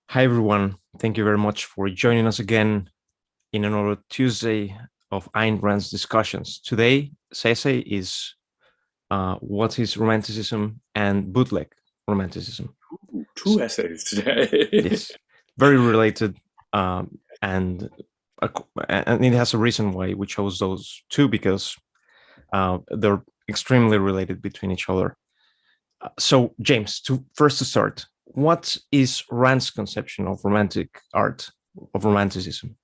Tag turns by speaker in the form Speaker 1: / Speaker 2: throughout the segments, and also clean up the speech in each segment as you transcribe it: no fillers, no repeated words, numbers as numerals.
Speaker 1: Hi, everyone. Thank you very much for joining us again in another Tuesday of Ayn Rand's discussions. Today, Sese is What is Romanticism and Bootleg Romanticism.
Speaker 2: Two essays today.
Speaker 1: Yes, very related, and and it has a reason why we chose those two because they're extremely related between each other. So, James, to start, what is Rand's conception of romantic art, of romanticism?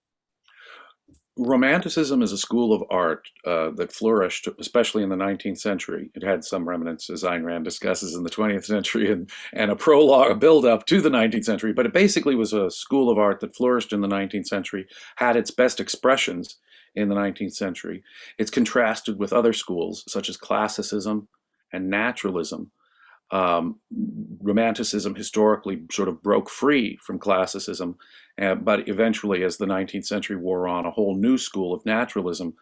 Speaker 2: Romanticism is a school of art that flourished, especially in the 19th century. It had some remnants, as Ayn Rand discusses, in the 20th century and a prologue, a build-up to the 19th century. But it basically was a school of art that flourished in the 19th century, had its best expressions in the 19th century. It's contrasted with other schools, such as classicism and naturalism. um, Romanticism historically sort of broke free from classicism, but eventually, as the 19th century wore on, a whole new school of naturalism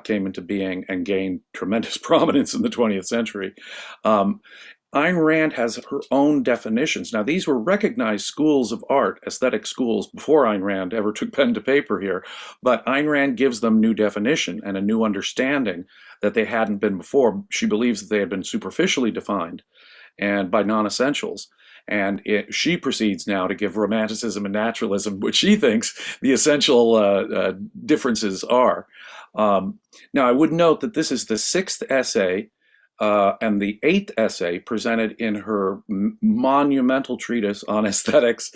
Speaker 2: came into being and gained tremendous prominence in the 20th century. Um, Ayn Rand has her own definitions. Now, these were recognized schools of art, aesthetic schools, before Ayn Rand ever took pen to paper here, but Ayn Rand gives them new definition and a new understanding that they hadn't been before. She believes that they had been superficially defined and by non-essentials. And she proceeds now to give romanticism and naturalism, which she thinks the essential differences are. Now, I would note that this is the sixth essay and the eighth essay presented in her monumental treatise on aesthetics,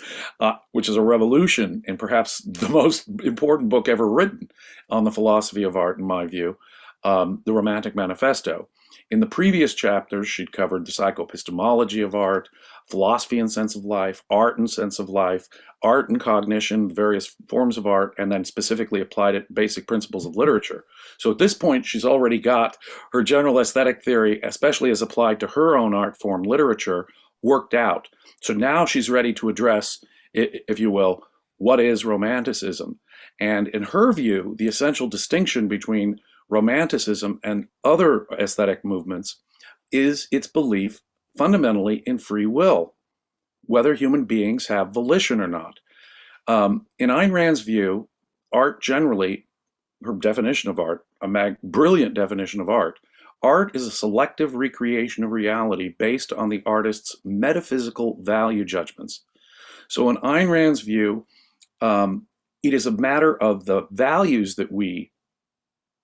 Speaker 2: which is a revolution and perhaps the most important book ever written on the philosophy of art, in my view, the Romantic Manifesto. In the previous chapters, she'd covered the psychoepistemology of art, philosophy and sense of life, art and sense of life, art and cognition, various forms of art, and then specifically applied it basic principles of literature. So at this point, she's already got her general aesthetic theory, especially as applied to her own art form, literature, worked out. So now she's ready to address, if you will, what is Romanticism? And in her view, the essential distinction between Romanticism and other aesthetic movements is its belief fundamentally in free will, whether human beings have volition or not. In Ayn Rand's view, art generally, her definition of art, brilliant definition of art, art is a selective recreation of reality based on the artist's metaphysical value judgments. So in Ayn Rand's view, it is a matter of the values that we,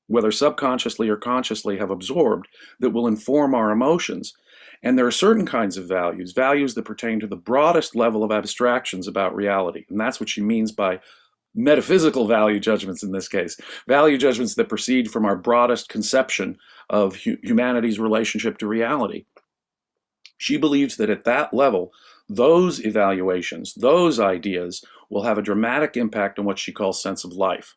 Speaker 2: whether subconsciously or consciously, have absorbed, that will inform our emotions. And there are certain kinds of values, values that pertain to the broadest level of abstractions about reality. And that's what she means by metaphysical value judgments in this case, value judgments that proceed from our broadest conception of humanity's relationship to reality. She believes that at that level, those evaluations, those ideas will have a dramatic impact on what she calls sense of life.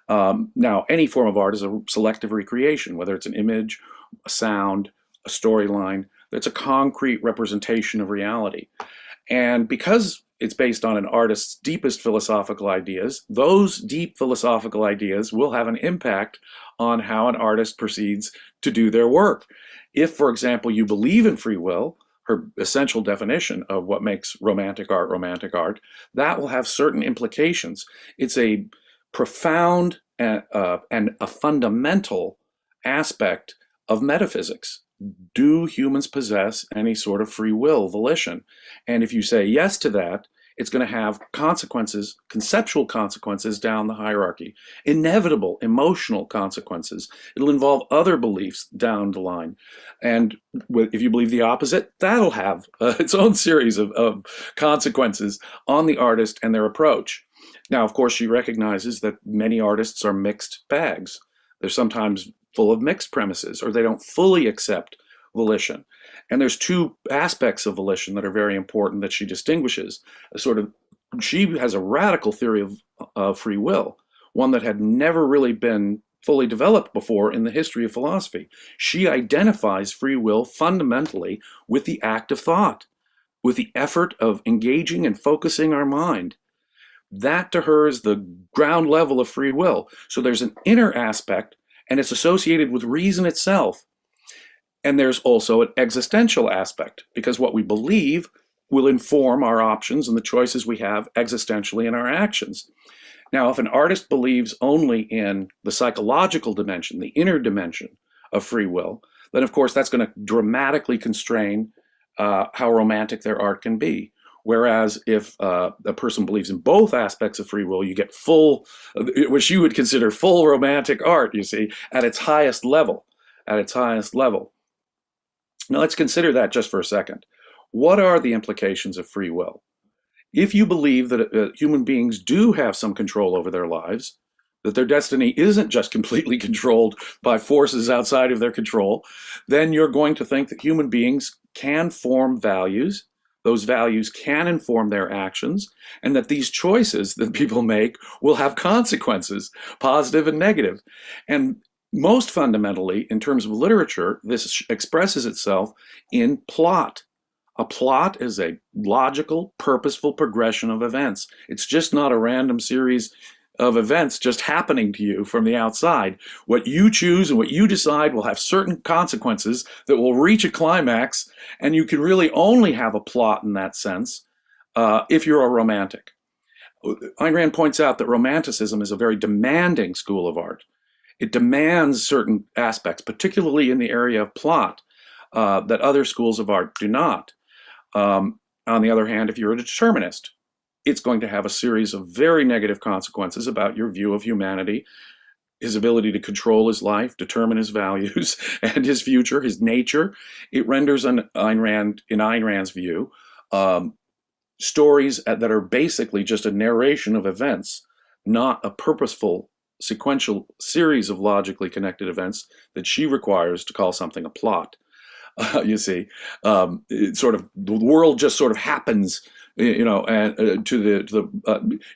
Speaker 2: Now, any form of art is a selective recreation, whether it's an image, a sound, a storyline. It's a concrete representation of reality. And because it's based on an artist's deepest philosophical ideas, those deep philosophical ideas will have an impact on how an artist proceeds to do their work. If, for example, you believe in free will, her essential definition of what makes romantic art, that will have certain implications. It's a profound and a fundamental aspect of metaphysics. Do humans possess any sort of free will, volition? And if you say yes to that, it's going to have consequences, conceptual consequences down the hierarchy, inevitable emotional consequences. It'll involve other beliefs down the line. And if you believe the opposite, that'll have its own series of consequences on the artist and their approach. Now, of course, she recognizes that many artists are mixed bags. They're sometimes full of mixed premises, or they don't fully accept volition. And there's two aspects of volition that are very important that she distinguishes. She has a radical theory of free will, one that had never really been fully developed before in the history of philosophy. She identifies free will fundamentally with the act of thought, with the effort of engaging and focusing our mind. That to her is the ground level of free will. So there's an inner aspect, and it's associated with reason itself. And there's also an existential aspect, because what we believe will inform our options and the choices we have existentially in our actions. Now, if an artist believes only in the psychological dimension, the inner dimension of free will, then of course that's going to dramatically constrain how romantic their art can be. Whereas if a person believes in both aspects of free will, you get full, which you would consider full romantic art, you see, at its highest level, at its highest level. Now let's consider that just for a second. What are the implications of free will? If you believe that human beings do have some control over their lives, that their destiny isn't just completely controlled by forces outside of their control, then you're going to think that human beings can form values, those values can inform their actions, and that these choices that people make will have consequences, positive and negative. And most fundamentally, in terms of literature, this expresses itself in plot. A plot is a logical, purposeful progression of events. It's just not a random series of events just happening to you from the outside. What you choose and what you decide will have certain consequences that will reach a climax, and you can really only have a plot in that sense if you're a romantic. Ayn Rand points out that Romanticism is a very demanding school of art. It demands certain aspects, particularly in the area of plot, that other schools of art do not. On the other hand, if you're a determinist, it's going to have a series of very negative consequences about your view of humanity, his ability to control his life, determine his values and his future, his nature. It renders, in Ayn Rand's view, stories that are basically just a narration of events, not a purposeful sequential series of logically connected events that she requires to call something a plot. You see, it sort of, the world just sort of happens, you know, and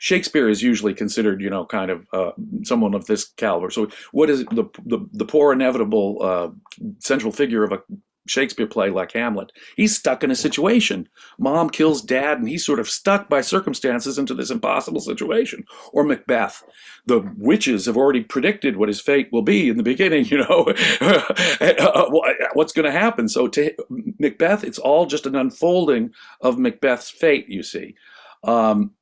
Speaker 2: Shakespeare is usually considered, you know, kind of someone of this caliber. So what is the poor inevitable central figure of a Shakespeare play like Hamlet? He's stuck in a situation. Mom kills dad, and he's sort of stuck by circumstances into this impossible situation. Or Macbeth. The witches have already predicted what his fate will be in the beginning, you know, what's going to happen. So to Macbeth, it's all just an unfolding of Macbeth's fate, you see.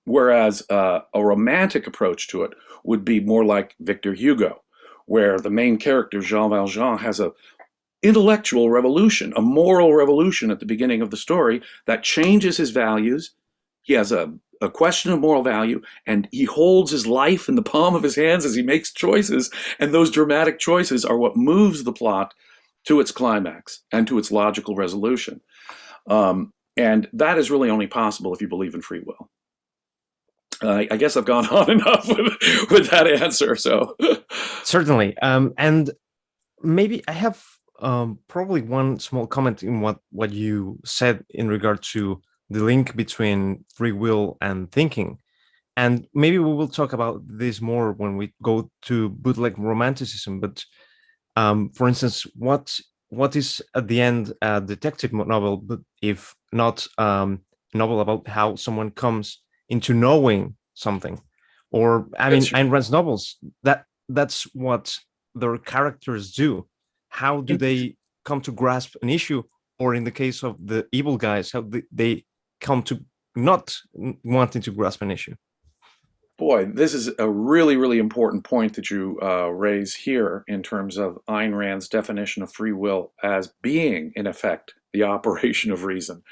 Speaker 2: Whereas a romantic approach to it would be more like Victor Hugo, where the main character, Jean Valjean, has a intellectual revolution, a moral revolution at the beginning of the story that changes his values. He has a question of moral value, and he holds his life in the palm of his hands as he makes choices, and those dramatic choices are what moves the plot to its climax and to its logical resolution. And that is really only possible if you believe in free will. I guess I've gone on enough with that answer. So
Speaker 1: Certainly. And maybe I have probably one small comment in what you said in regard to the link between free will and thinking. And maybe we will talk about this more when we go to Bootleg Romanticism. But for instance, what is at the end a detective novel, but if not a novel about how someone comes into knowing something? Or I mean, Ayn Rand's novels, that's what their characters do. How do they come to grasp an issue? Or in the case of the evil guys, how they come to not wanting to grasp an issue?
Speaker 2: Boy, this is a really, really important point that you raise here in terms of Ayn Rand's definition of free will as being, in effect, the operation of reason.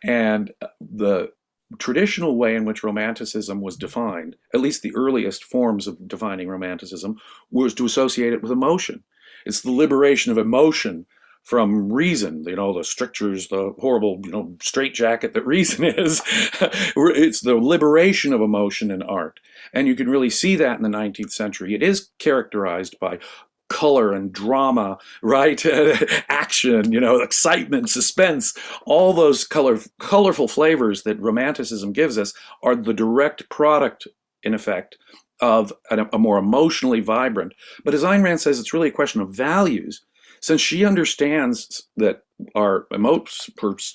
Speaker 2: And the traditional way in which Romanticism was defined, at least the earliest forms of defining Romanticism, was to associate it with emotion. It's the liberation of emotion from reason, you know, the strictures, the horrible, you know, straitjacket that reason is. It's the liberation of emotion in art. And you can really see that in the 19th century. It is characterized by color and drama, right? Action, you know, excitement, suspense, all those colorful flavors that Romanticism gives us are the direct product, in effect, of a more emotionally vibrant. But as Ayn Rand says, it's really a question of values. Since she understands that our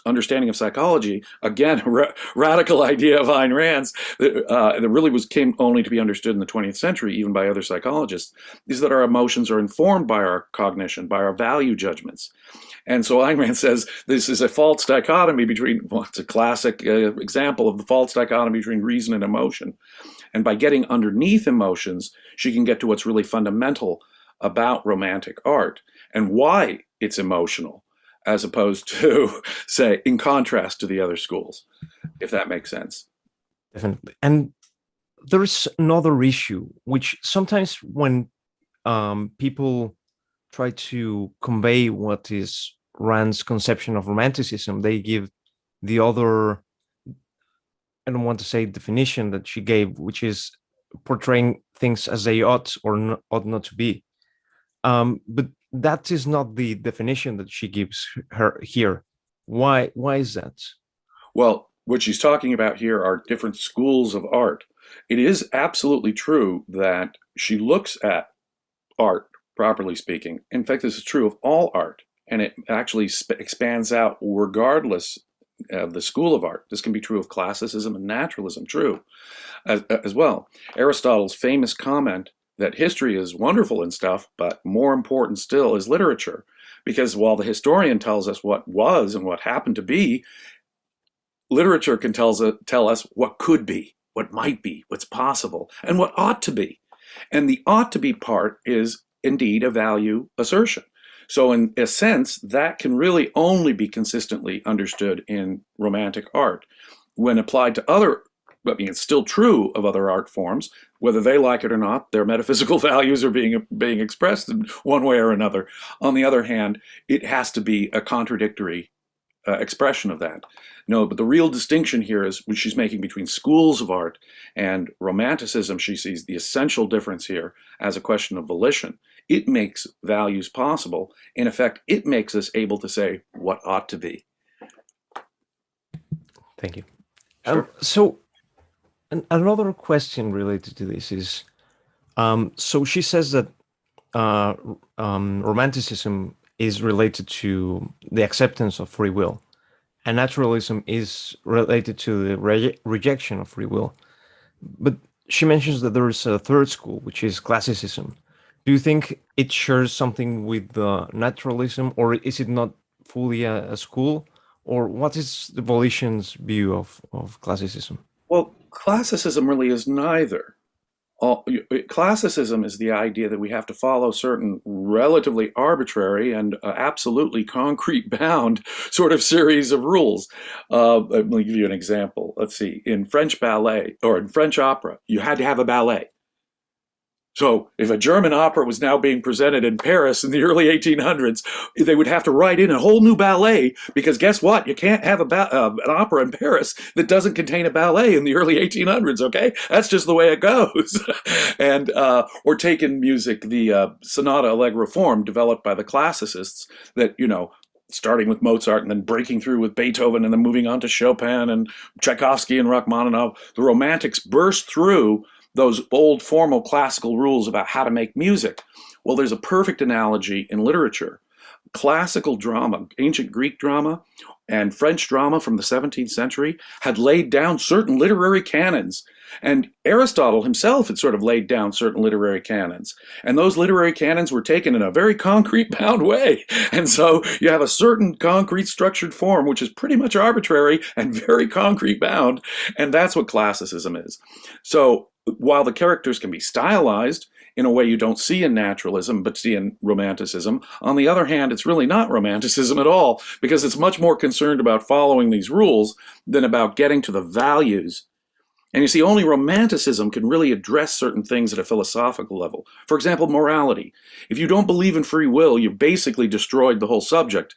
Speaker 2: understanding of psychology, again, a radical idea of Ayn Rand's that really came only to be understood in the 20th century, even by other psychologists, is that our emotions are informed by our cognition, by our value judgments. And so Ayn Rand says this is a false dichotomy between, well, it's a classic example of the false dichotomy between reason and emotion. And by getting underneath emotions, she can get to what's really fundamental about romantic art and why it's emotional, as opposed to, say, in contrast to the other schools, if that makes sense.
Speaker 1: Definitely. And there's another issue, which sometimes when people try to convey what is Rand's conception of romanticism, they give the other, I don't want to say definition that she gave, which is portraying things as they ought or ought not to be. But that is not the definition that she gives her here. Why is that?
Speaker 2: Well, what she's talking about here are different schools of art. It is absolutely true that she looks at art, properly speaking. In fact, this is true of all art, and it actually expands out regardless of the school of art. This can be true of classicism and naturalism, true, as well. Aristotle's famous comment that history is wonderful and stuff, but more important still is literature. Because while the historian tells us what was and what happened to be, literature can tell us what could be, what might be, what's possible, and what ought to be. And the ought to be part is indeed a value assertion. So in a sense, that can really only be consistently understood in romantic art. When applied to other, I mean, it's still true of other art forms, whether they like it or not, their metaphysical values are being expressed in one way or another. On the other hand, it has to be a contradictory expression of that. No, but the real distinction here is what she's making between schools of art and romanticism. She sees the essential difference here as a question of volition. It makes values possible. In effect, it makes us able to say what ought to be.
Speaker 1: Thank you.
Speaker 2: Sure.
Speaker 1: So another question related to this is, so she says that romanticism is related to the acceptance of free will, and naturalism is related to the rejection of free will. But she mentions that there is a third school, which is classicism. Do you think it shares something with the naturalism, or is it not fully a school? Or what is the volition's view of classicism?
Speaker 2: Well, classicism really is neither. Classicism is the idea that we have to follow certain relatively arbitrary and absolutely concrete bound sort of series of rules. Let me give you an example. Let's see. In French ballet or in French opera, you had to have a ballet. So if a German opera was now being presented in Paris in the early 1800s, they would have to write in a whole new ballet, because guess what? You can't have an opera in Paris that doesn't contain a ballet in the early 1800s, okay? That's just the way it goes. And or take in music, the sonata allegro form developed by the classicists that, you know, starting with Mozart and then breaking through with Beethoven and then moving on to Chopin and Tchaikovsky and Rachmaninoff. The Romantics burst through those old formal classical rules about how to make music. Well, there's a perfect analogy in literature. Classical drama, ancient Greek drama, and French drama from the 17th century had laid down certain literary canons. And Aristotle himself had sort of laid down certain literary canons. And those literary canons were taken in a very concrete bound way. And so you have a certain concrete structured form, which is pretty much arbitrary and very concrete bound. And that's what classicism is. So while the characters can be stylized in a way you don't see in naturalism, but see in romanticism, on the other hand, it's really not romanticism at all, because it's much more concerned about following these rules than about getting to the values. And you see, only romanticism can really address certain things at a philosophical level. For example, morality. If you don't believe in free will, you've basically destroyed the whole subject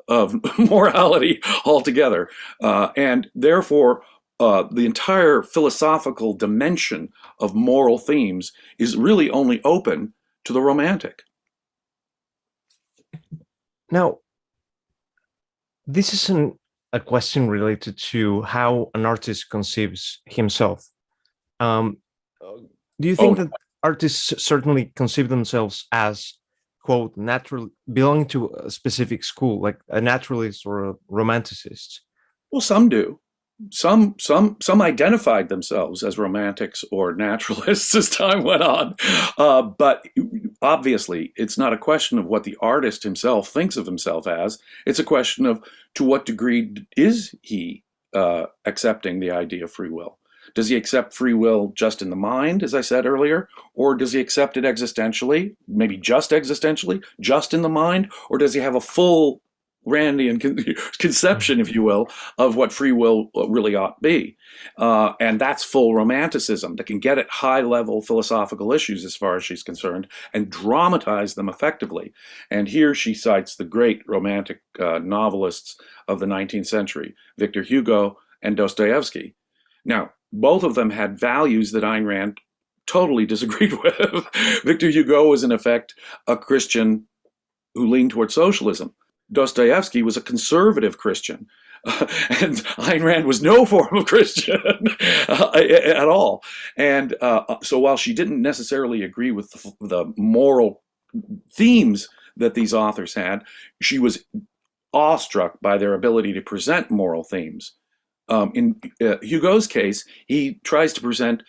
Speaker 2: of morality altogether. And therefore, the entire philosophical dimension of moral themes is really only open to the romantic.
Speaker 1: Now, this is a question related to how an artist conceives himself. Do you think that artists certainly conceive themselves as, quote, natural, belonging to a specific school, like a naturalist or a romanticist?
Speaker 2: Well, some do. some identified themselves as romantics or naturalists as time went on, but obviously it's not a question of what the artist himself thinks of himself as. It's a question of to what degree is he accepting the idea of free will. Does he accept free will just in the mind, as I said earlier, or does he accept it existentially, maybe just existentially, just in the mind, or does he have a full Randian conception, if you will, of what free will really ought to be? And that's full romanticism that can get at high level philosophical issues as far as she's concerned and dramatize them effectively. And here she cites the great romantic novelists of the 19th century, Victor Hugo and Dostoevsky. Now, both of them had values that Ayn Rand totally disagreed with. Victor Hugo was, in effect, a Christian who leaned toward socialism. Dostoevsky was a conservative Christian. And Ayn Rand was no form of Christian at all. And so while she didn't necessarily agree with the moral themes that these authors had, she was awestruck by their ability to present moral themes. In Hugo's case, he tries to present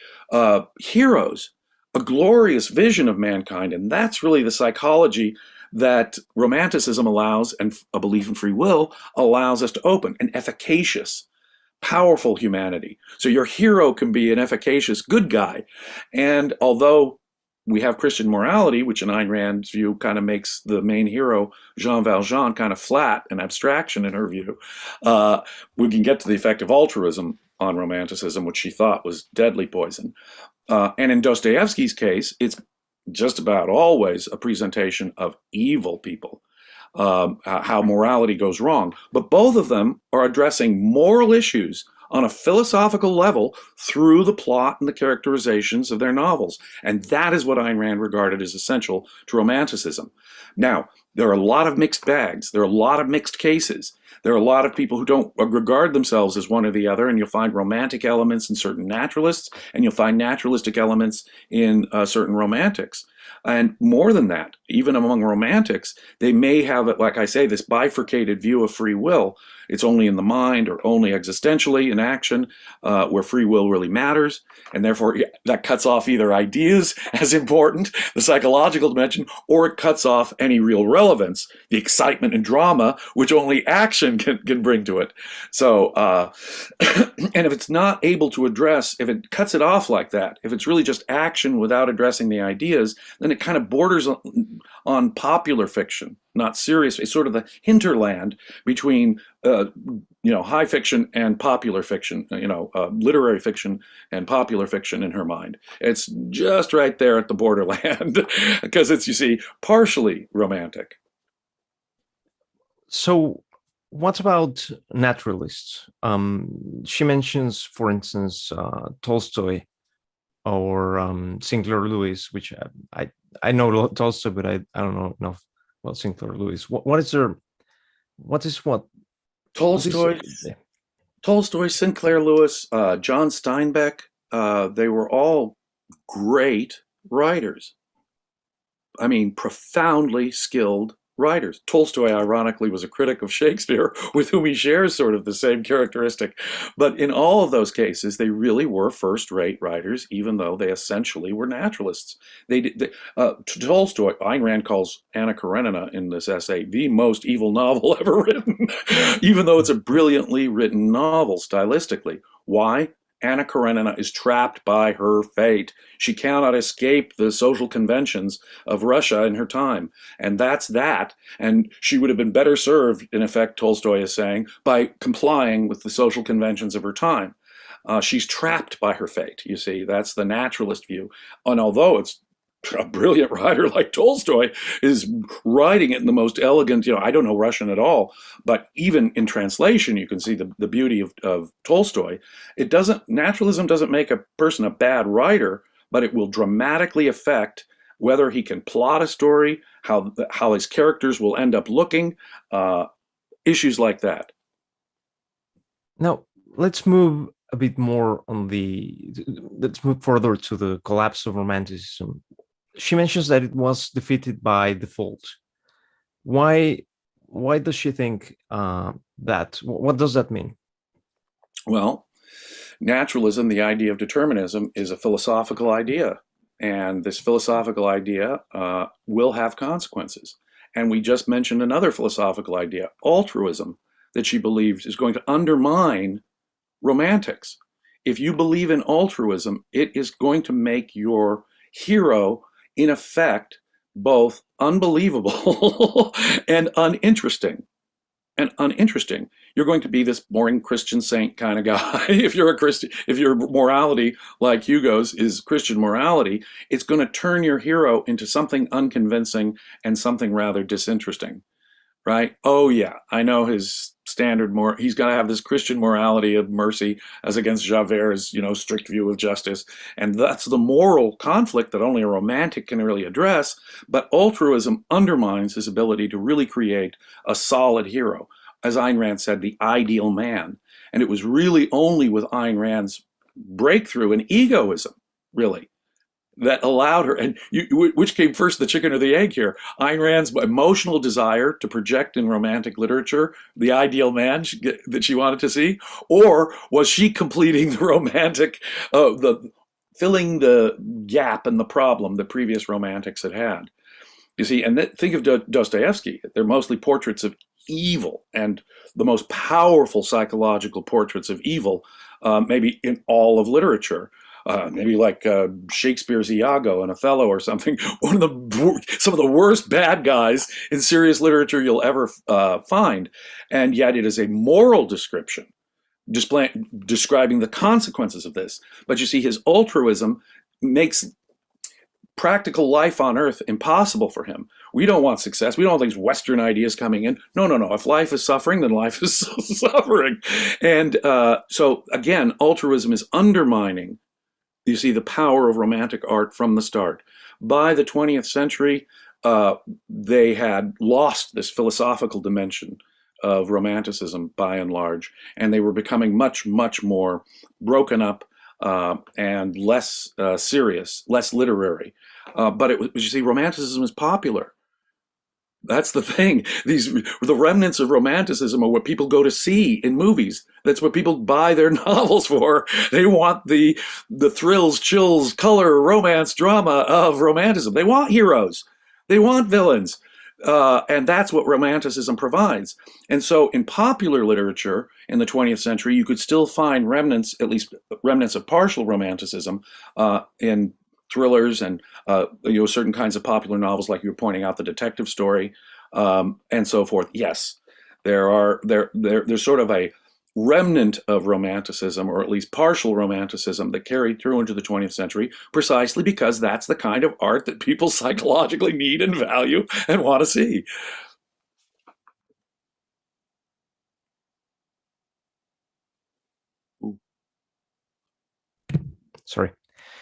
Speaker 2: heroes, a glorious vision of mankind, and that's really the psychology that Romanticism allows, and a belief in free will allows us to open, an efficacious, powerful humanity. So your hero can be an efficacious good guy, and although we have Christian morality, which in Ayn Rand's view kind of makes the main hero, Jean Valjean, kind of flat, an abstraction in her view. We can get to the effect of altruism on Romanticism, which she thought was deadly poison. And in Dostoevsky's case, it's just about always a presentation of evil people, how morality goes wrong. But both of them are addressing moral issues on a philosophical level through the plot and the characterizations of their novels. And that is what Ayn Rand regarded as essential to Romanticism. Now, there are a lot of mixed bags. There are a lot of mixed cases. There are a lot of people who don't regard themselves as one or the other, and you'll find romantic elements in certain naturalists, and you'll find naturalistic elements in certain romantics. And more than that, even among romantics, they may have, like I say, this bifurcated view of free will. It's only in the mind or only existentially in action where free will really matters. And therefore, that cuts off either ideas as important, the psychological dimension, or it cuts off any real relevance, the excitement and drama, which only action can bring to it. So, and if it's not able to address, if it cuts it off like that, if it's really just action without addressing the ideas, then it kind of borders on popular fiction, not serious. It's sort of the hinterland between high fiction and popular fiction, literary fiction and popular fiction in her mind. It's just right there at the borderland because it's, you see, partially romantic.
Speaker 1: So what about naturalists? She mentions, for instance, Tolstoy or Sinclair Lewis, which I know Tolstoy, but I don't know enough about Sinclair Lewis. What is
Speaker 2: Tolstoy, Sinclair Lewis, John Steinbeck, they were all great writers. I mean, profoundly skilled writers. Tolstoy, ironically, was a critic of Shakespeare, with whom he shares sort of the same characteristic. But in all of those cases, they really were first-rate writers, even though they essentially were naturalists. Tolstoy, Ayn Rand calls Anna Karenina in this essay the most evil novel ever written, even though it's a brilliantly written novel stylistically. Why? Anna Karenina is trapped by her fate. She cannot escape the social conventions of Russia in her time. And that's that. And she would have been better served, in effect, Tolstoy is saying, by complying with the social conventions of her time. She's trapped by her fate, you see. That's the naturalist view. And although it's a brilliant writer like Tolstoy is writing it in the most elegant, I don't know Russian at all, but even in translation, you can see the beauty of Tolstoy. Naturalism doesn't make a person a bad writer, but it will dramatically affect whether he can plot a story, how his characters will end up looking, issues like that.
Speaker 1: Now, let's move a bit more let's move further to the collapse of Romanticism. She mentions that it was defeated by default. Why does she think that? What does that mean?
Speaker 2: Well, naturalism, the idea of determinism, is a philosophical idea. And this philosophical idea will have consequences. And we just mentioned another philosophical idea, altruism, that she believes is going to undermine romantics. If you believe in altruism, it is going to make your hero, in effect, both unbelievable and uninteresting. And uninteresting. You're going to be this boring Christian saint kind of guy. If you're a Christian, if your morality, like Hugo's, is Christian morality, it's going to turn your hero into something unconvincing and something rather disinteresting, right? Oh yeah, I know his standard more. He's got to have this Christian morality of mercy as against Javert's, strict view of justice, and that's the moral conflict that only a romantic can really address. But altruism undermines his ability to really create a solid hero, as Ayn Rand said, the ideal man. And it was really only with Ayn Rand's breakthrough in egoism, really, that allowed her, and which came first, the chicken or the egg here? Ayn Rand's emotional desire to project in romantic literature the ideal man that she wanted to see, or was she completing the romantic, filling the gap and the problem that previous romantics had had? You see, and think of Dostoevsky. They're mostly portraits of evil, and the most powerful psychological portraits of evil, maybe in all of literature. Maybe like Shakespeare's Iago and Othello or something. Some of the worst bad guys in serious literature you'll ever find, and yet it is a moral description, describing the consequences of this. But you see, his altruism makes practical life on earth impossible for him. We don't want success. We don't want these Western ideas coming in. No, no, no. If life is suffering, then life is suffering. And so again, altruism is undermining, you see, the power of romantic art from the start. By the 20th century, they had lost this philosophical dimension of romanticism by and large, and they were becoming much, much more broken up and less serious, less literary. But you see, romanticism is popular. That's the thing. The remnants of romanticism are what people go to see in movies. That's what people buy their novels for. They want the thrills, chills, color, romance, drama of romanticism. They want heroes. They want villains. And that's what romanticism provides. And so in popular literature in the 20th century, you could still find remnants, at least remnants of partial romanticism in thrillers and certain kinds of popular novels, like you were pointing out, the detective story, and so forth. Yes, there's sort of a remnant of romanticism, or at least partial romanticism, that carried through into the 20th century, precisely because that's the kind of art that people psychologically need and value and want to see.
Speaker 1: Sorry.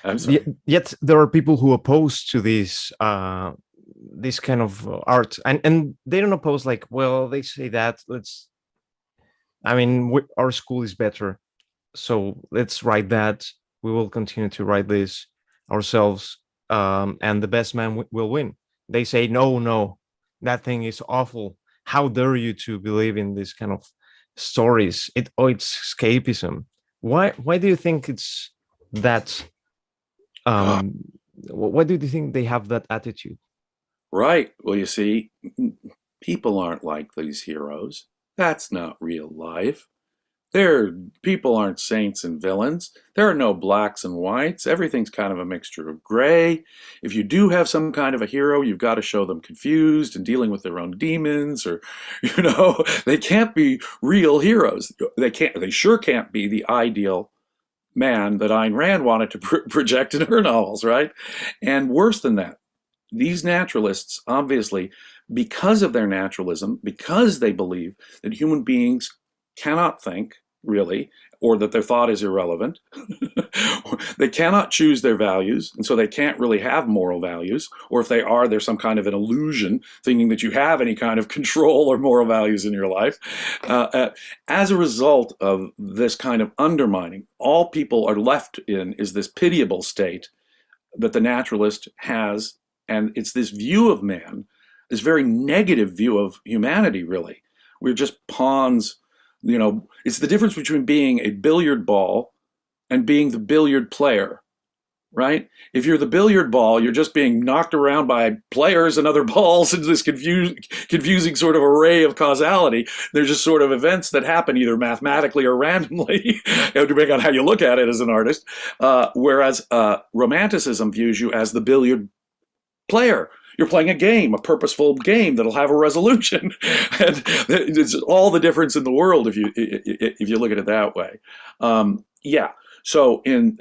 Speaker 2: I'm sorry.
Speaker 1: Yet there are people who oppose to this kind of art, and they don't oppose like, well, they say that our school is better, so let's write that. We will continue to write this ourselves, and the best man will win. They say, no, that thing is awful. How dare you to believe in this kind of stories? It's escapism. Why do you think it's that? Why do you think they have that attitude?
Speaker 2: Right. Well, you see, people aren't like these heroes. That's not real life. People aren't saints and villains. There are no blacks and whites. Everything's kind of a mixture of gray. If you do have some kind of a hero, you've got to show them confused and dealing with their own demons, or, they can't be real heroes. They sure can't be the ideal man that Ayn Rand wanted to project in her novels, right? And worse than that, these naturalists, obviously, because of their naturalism, because they believe that human beings cannot think, really, or that their thought is irrelevant, they cannot choose their values, and so they can't really have moral values, or if they are, there's some kind of an illusion, thinking that you have any kind of control or moral values in your life. As a result of this kind of undermining, all people are left in is this pitiable state that the naturalist has, and it's this view of man, this very negative view of humanity, really. We're just pawns It's the difference between being a billiard ball and being the billiard player, right? If you're the billiard ball, you're just being knocked around by players and other balls into this confusing sort of array of causality. They're just sort of events that happen either mathematically or randomly, depending on how you look at it as an artist. Whereas Romanticism views you as the billiard player. You're playing a game, a purposeful game that'll have a resolution, and it's all the difference in the world if you look at it that way. Yeah. So in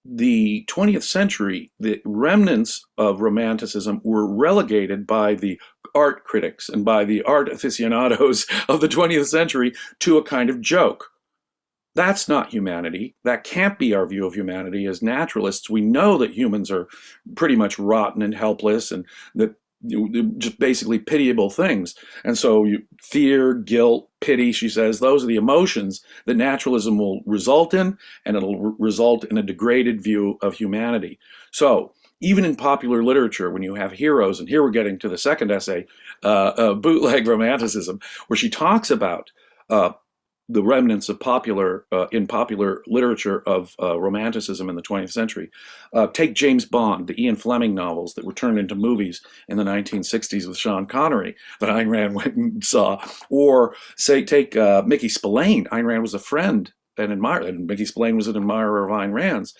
Speaker 2: the 20th century, the remnants of Romanticism were relegated by the art critics and by the art aficionados of the 20th century to a kind of joke. That's not humanity. That can't be our view of humanity. As naturalists, we know that humans are pretty much rotten and helpless and that just basically pitiable things. And so fear, guilt, pity, she says, those are the emotions that naturalism will result in, and it'll result in a degraded view of humanity. So even in popular literature, when you have heroes, and here we're getting to the second essay, Bootleg Romanticism, where she talks about the remnants of popular literature of Romanticism in the 20th century. Take James Bond, the Ian Fleming novels that were turned into movies in the 1960s with Sean Connery that Ayn Rand went and saw. Or say, take Mickey Spillane. Ayn Rand was a friend and admirer, and Mickey Spillane was an admirer of Ayn Rand's.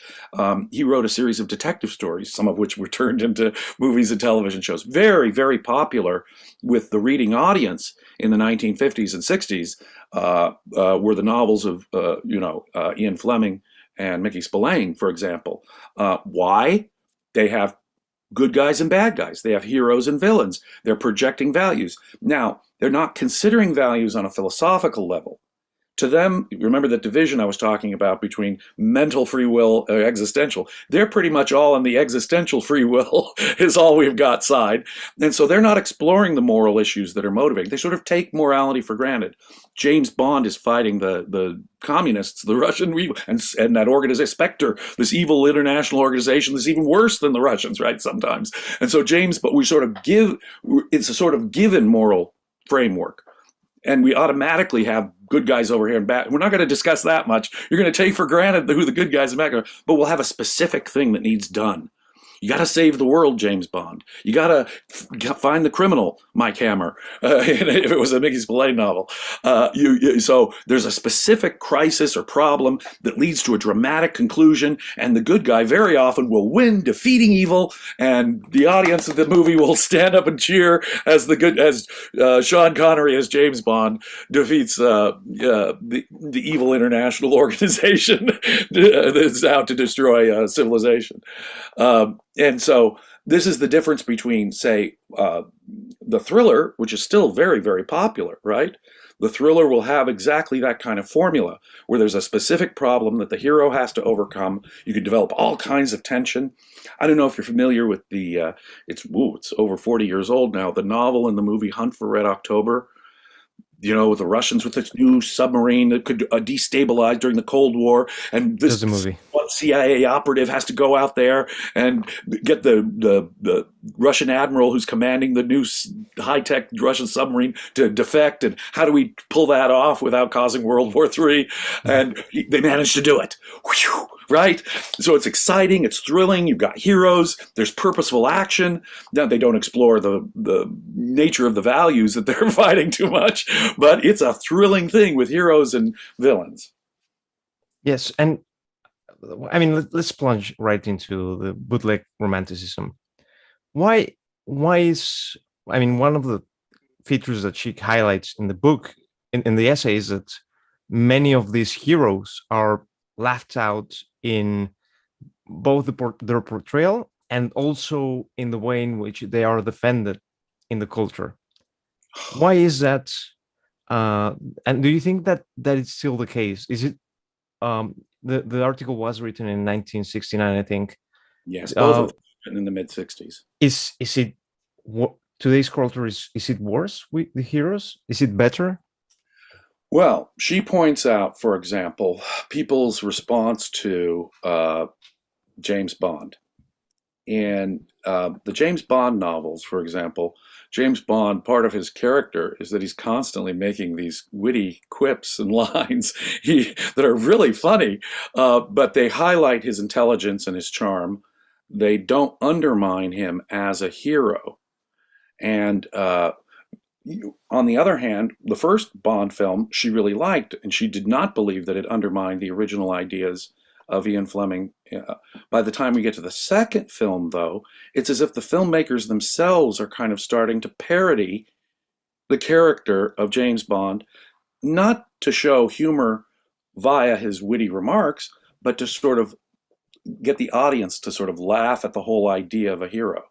Speaker 2: He wrote a series of detective stories, some of which were turned into movies and television shows. Very, very popular with the reading audience in the 1950s and 60s. Were the novels of Ian Fleming and Mickey Spillane, for example. Why? They have good guys and bad guys. They have heroes and villains. They're projecting values. Now, they're not considering values on a philosophical level. To them, remember that division I was talking about between mental free will and existential. They're pretty much all on the existential free will is all we've got side. And so they're not exploring the moral issues that are motivating. They sort of take morality for granted. James Bond is fighting the communists, the Russian, and that organization, Spectre, this evil international organization that's even worse than the Russians, right, sometimes. And so but we sort of it's a sort of given moral framework. And we automatically have good guys over here and bad. We're not going to discuss that much. You're going to take for granted who the good guys and bad guys are, but we'll have a specific thing that needs done. You got to save the world, James Bond. You got to find the criminal, Mike Hammer, if it was a Mickey Spillane novel. So there's a specific crisis or problem that leads to a dramatic conclusion, and the good guy very often will win, defeating evil, and the audience of the movie will stand up and cheer as Sean Connery as James Bond defeats the evil international organization that's out to destroy civilization. And so this is the difference between, say, the thriller, which is still very, very popular, right? The thriller will have exactly that kind of formula where there's a specific problem that the hero has to overcome. You can develop all kinds of tension. I don't know if you're familiar with it's over 40 years old now, the novel and the movie Hunt for Red October. With the Russians with this new submarine that could destabilize during the Cold War, and this one CIA operative has to go out there and get the Russian admiral who's commanding the new high-tech Russian submarine to defect, and how do we pull that off without causing World War III? And they managed to do it. Whew, right? So it's exciting, it's thrilling, you've got heroes, there's purposeful action. Now, they don't explore the nature of the values that they're fighting too much, but it's a thrilling thing with heroes and villains.
Speaker 1: Yes, and I mean, let's plunge right into the bootleg romanticism. Why is, I mean, one of the features that she highlights in the book, in the essay, is that many of these heroes are left out in both their portrayal and also in the way in which they are defended in the culture. Why is that? And do you think that it's still the case? Is it the article was written in 1969, I think.
Speaker 2: Yes, both of them written in the mid 60s.
Speaker 1: Is it today's culture? Is it worse with the heroes? Is it better?
Speaker 2: Well, she points out, for example, people's response to James Bond. in the James Bond novels, for example, James Bond, part of his character is that he's constantly making these witty quips and lines that are really funny, but they highlight his intelligence and his charm. They don't undermine him as a hero. And on the other hand, the first Bond film she really liked, and she did not believe that it undermined the original ideas of Ian Fleming. By the time we get to the second film, though, it's as if the filmmakers themselves are kind of starting to parody the character of James Bond, not to show humor via his witty remarks, but to sort of get the audience to sort of laugh at the whole idea of a hero.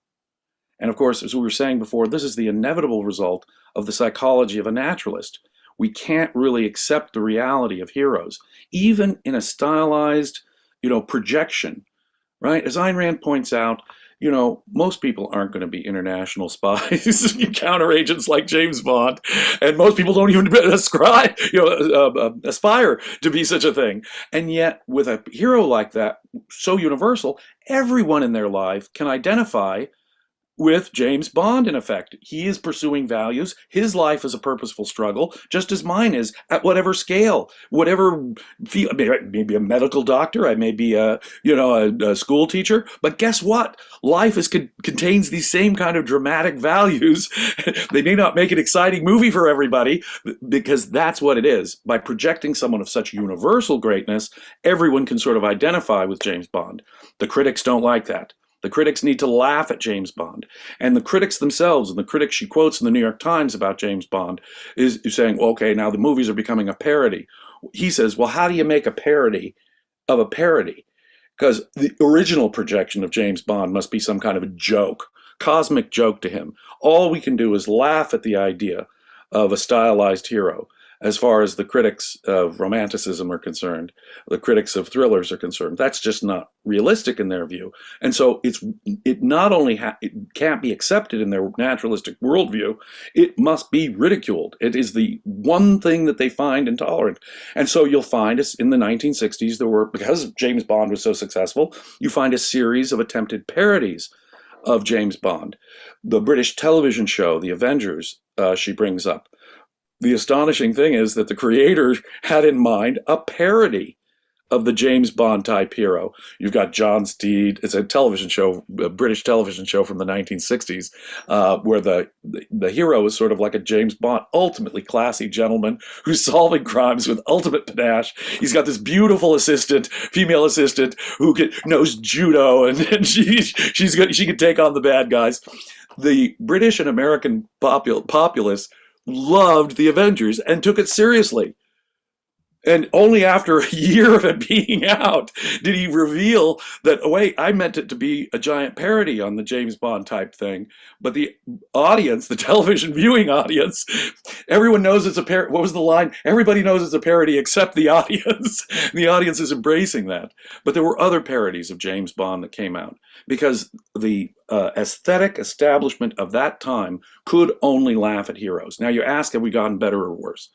Speaker 2: And of course, as we were saying before, this is the inevitable result of the psychology of a naturalist. We can't really accept the reality of heroes, even in a stylized, projection, right? As Ayn Rand points out, most people aren't going to be international spies, counteragents like James Bond, and most people don't even aspire to be such a thing. And yet, with a hero like that, so universal, everyone in their life can identify with James Bond, in effect. He is pursuing values. His life is a purposeful struggle, just as mine is, at whatever scale, whatever field. Maybe a medical doctor, I may be a school teacher, but guess what? Life contains these same kind of dramatic values. They may not make an exciting movie for everybody, because that's what it is. By projecting someone of such universal greatness, everyone can sort of identify with James Bond. The critics don't like that. The critics need to laugh at James Bond. And the critics themselves, and the critic she quotes in the New York Times about James Bond, is saying, okay, now the movies are becoming a parody. He says, well, how do you make a parody of a parody? Because the original projection of James Bond must be some kind of a joke, cosmic joke to him. All we can do is laugh at the idea of a stylized hero. As far as the critics of romanticism are concerned, the critics of thrillers are concerned, that's just not realistic in their view. And so it not only it can't be accepted in their naturalistic worldview, it must be ridiculed. It is the one thing that they find intolerant. And so you'll find in the 1960s, there were, because James Bond was so successful, you find a series of attempted parodies of James Bond. The British television show, The Avengers, she brings up. The astonishing thing is that the creator had in mind a parody of the James Bond type hero. You've got John Steed. It's a television show, a British television show from the 1960s, where the hero is sort of like a James Bond, ultimately classy gentleman who's solving crimes with ultimate panache. He's got this beautiful assistant, female assistant, who knows judo, and she can take on the bad guys. The British and American populace loved the Avengers and took it seriously. And only after a year of it being out did he reveal that, oh, wait, I meant it to be a giant parody on the James Bond type thing. But the audience, the television viewing audience, everyone knows it's a parody. What was the line? Everybody knows it's a parody except the audience. The audience is embracing that. But there were other parodies of James Bond that came out because the aesthetic establishment of that time could only laugh at heroes. Now you ask, have we gotten better or worse?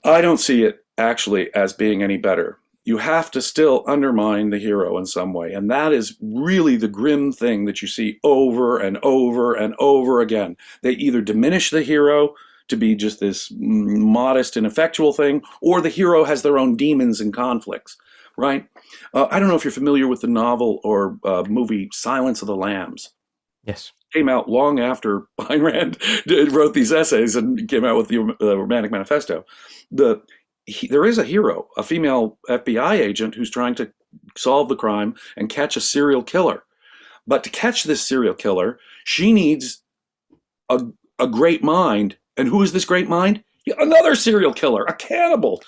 Speaker 2: I don't see it actually as being any better. You have to still undermine the hero in some way. And that is really the grim thing that you see over and over and over again. They either diminish the hero to be just this modest, ineffectual thing, or the hero has their own demons and conflicts, right? I don't know if you're familiar with the novel or movie Silence of the Lambs.
Speaker 1: Yes.
Speaker 2: Came out long after Ayn Rand wrote these essays and came out with the Romantic Manifesto. There is a hero, a female FBI agent who's trying to solve the crime and catch a serial killer. But to catch this serial killer, she needs a great mind. And who is this great mind? Another serial killer, a cannibal.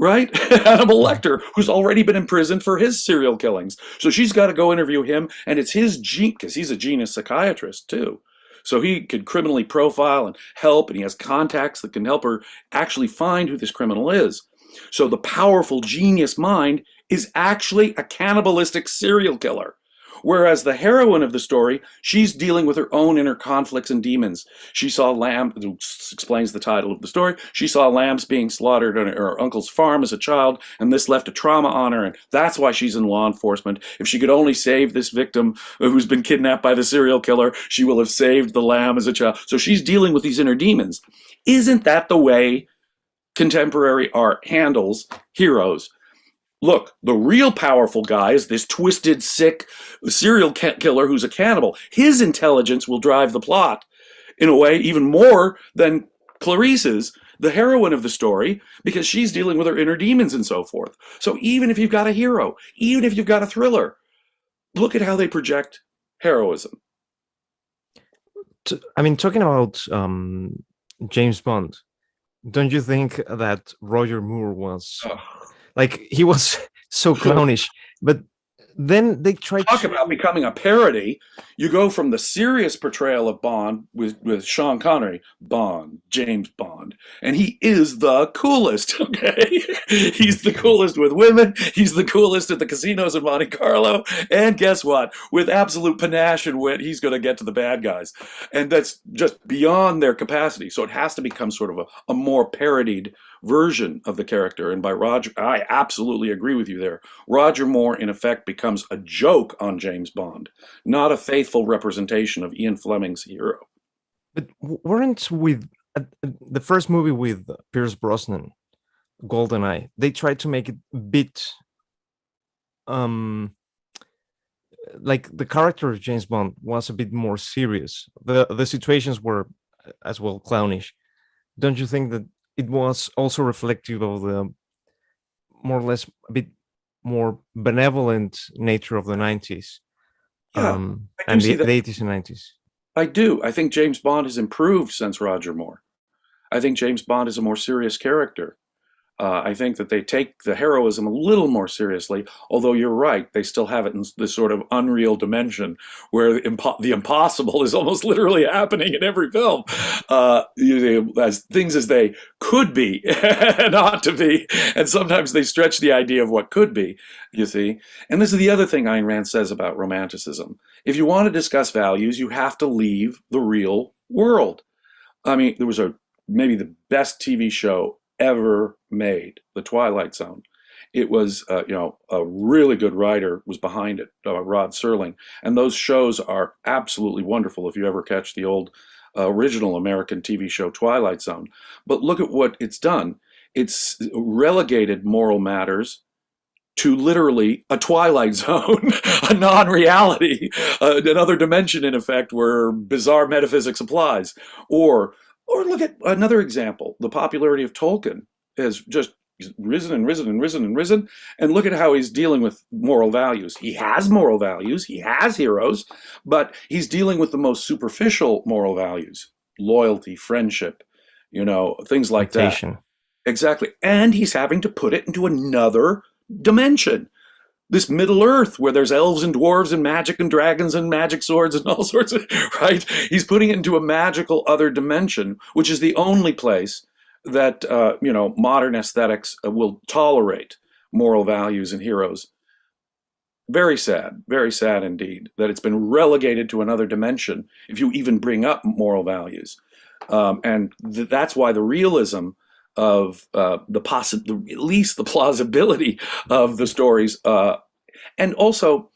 Speaker 2: Right? Hannibal Lecter, who's already been imprisoned for his serial killings. So she's got to go interview him, and it's his gene, because he's a genius psychiatrist too. So he could criminally profile and help, and he has contacts that can help her actually find who this criminal is. So the powerful genius mind is actually a cannibalistic serial killer. Whereas the heroine of the story, she's dealing with her own inner conflicts and demons. She saw lamb, explains the title of the story. She saw lambs being slaughtered on her uncle's farm as a child, and this left a trauma on her, and that's why she's in law enforcement. If she could only save this victim who's been kidnapped by the serial killer, she will have saved the lamb as a child. So she's dealing with these inner demons. Isn't that the way contemporary art handles heroes? Look, the real powerful guy is this twisted, sick serial killer who's a cannibal. His intelligence will drive the plot in a way even more than Clarice's, the heroine of the story, because she's dealing with her inner demons and so forth. So even if you've got a hero, even if you've got a thriller, look at how they project heroism.
Speaker 1: I mean, talking about James Bond, don't you think that Roger Moore was like, he was so clownish, but then they tried
Speaker 2: Talk about becoming a parody. You go from the serious portrayal of Bond with Sean Connery, Bond, James Bond, and he is the coolest, okay? He's the coolest with women. He's the coolest at the casinos in Monte Carlo. And guess what? With absolute panache and wit, he's going to get to the bad guys. And that's just beyond their capacity. So it has to become sort of a more parodied version of the character. And by Roger, I absolutely agree with you there. Roger Moore, in effect, becomes a joke on James Bond, not a faithful representation of Ian Fleming's hero.
Speaker 1: But weren't with the first movie with Pierce Brosnan, GoldenEye, they tried to make it a bit like the character of James Bond was a bit more serious. The situations were as well clownish. Don't you think that it was also reflective of the more or less a bit more benevolent nature of the 90s and the 80s and 90s?
Speaker 2: I do. I think James Bond has improved since Roger Moore. I think James Bond is a more serious character. I think that they take the heroism a little more seriously, although you're right, they still have it in this sort of unreal dimension where the impossible is almost literally happening in every film. As things as they could be and ought to be, and sometimes they stretch the idea of what could be, you see. And this is the other thing Ayn Rand says about Romanticism. If you want to discuss values, you have to leave the real world. I mean, there was maybe the best TV show ever made, The Twilight Zone. It was, a really good writer was behind it, Rod Serling. And those shows are absolutely wonderful if you ever catch the old original American TV show Twilight Zone. But look at what it's done. It's relegated moral matters to literally a Twilight Zone, a non-reality, another dimension, in effect, where bizarre metaphysics applies. Or look at another example. The popularity of Tolkien has just risen and risen and risen and risen. And look at how he's dealing with moral values. He has moral values. He has heroes, but he's dealing with the most superficial moral values: loyalty, friendship, things like that. Exactly. And he's having to put it into another dimension. This Middle Earth where there's elves and dwarves and magic and dragons and magic swords and all sorts of, right? He's putting it into a magical other dimension, which is the only place that, modern aesthetics will tolerate moral values and heroes. Very sad indeed, that it's been relegated to another dimension if you even bring up moral values. And that's why the realism of at least the plausibility of the stories. And also,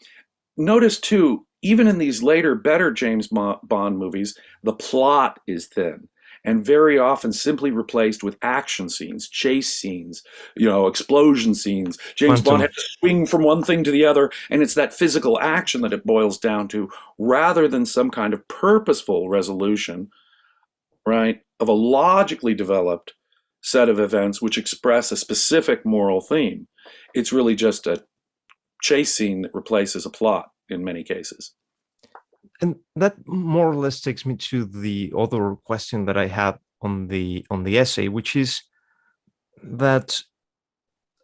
Speaker 2: notice too, even in these later, better James Bond movies, the plot is thin and very often simply replaced with action scenes, chase scenes, explosion scenes. James Bond has to swing from one thing to the other, and it's that physical action that it boils down to, rather than some kind of purposeful resolution, right, of a logically developed set of events which express a specific moral theme. It's really just a chase scene that replaces a plot in many cases.
Speaker 1: And that more or less takes me to the other question that I had on the essay, which is that